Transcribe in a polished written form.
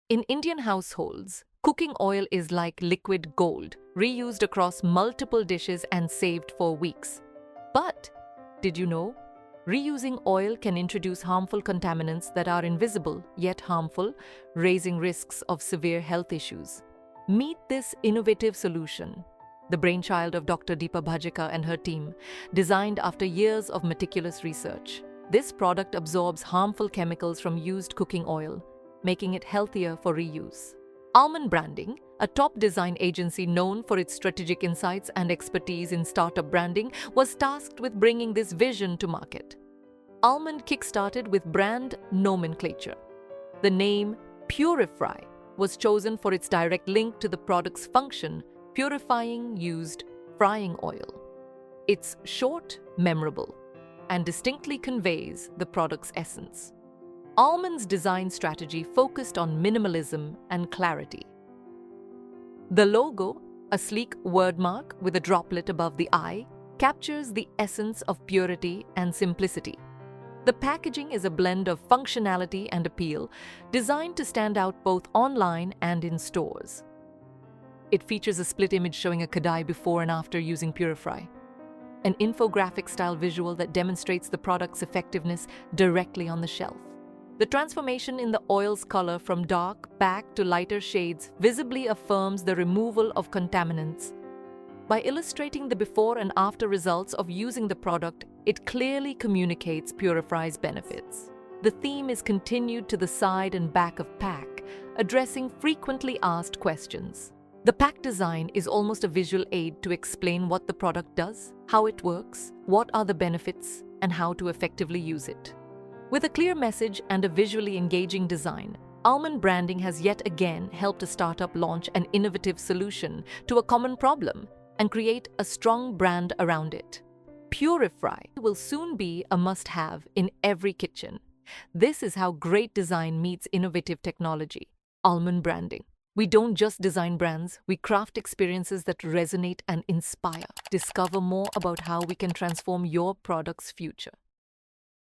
In Indian households, cooking oil is like liquid gold, reused across multiple dishes and saved for weeks. But did you know? Reusing oil can introduce harmful contaminants that are invisible yet harmful, raising risks of severe health issues. Meet this innovative solution, the brainchild of Dr. Deepa Bhajika and her team, designed after years of meticulous research. This product absorbs harmful chemicals from used cooking oil, making it healthier for reuse. Almond Branding, a top design agency known for its strategic insights and expertise in startup branding, was tasked with bringing this vision to market. Almond kickstarted with brand nomenclature. The name Purifry was chosen for its direct link to the product's function, purifying used frying oil. It's short, memorable, and distinctly conveys the product's essence. Almond's design strategy focused on minimalism and clarity. The logo, a sleek wordmark with a droplet above the eye, captures the essence of purity and simplicity. The packaging is a blend of functionality and appeal, designed to stand out both online and in stores. It features a split image showing a kadai before and after using Purifry, an infographic-style visual that demonstrates the product's effectiveness directly on the shelf. The transformation in the oil's color from dark back to lighter shades visibly affirms the removal of contaminants. By illustrating the before and after results of using the product, it clearly communicates Purifry's benefits. The theme is continued to the side and back of pack, addressing frequently asked questions. The pack design is almost a visual aid to explain what the product does, how it works, what are the benefits, and how to effectively use it. With a clear message and a visually engaging design, Almond Branding has yet again helped a startup launch an innovative solution to a common problem and create a strong brand around it. Purifry will soon be a must-have in every kitchen. This is how great design meets innovative technology. Almond Branding. We don't just design brands, we craft experiences that resonate and inspire. Discover more about how we can transform your product's future.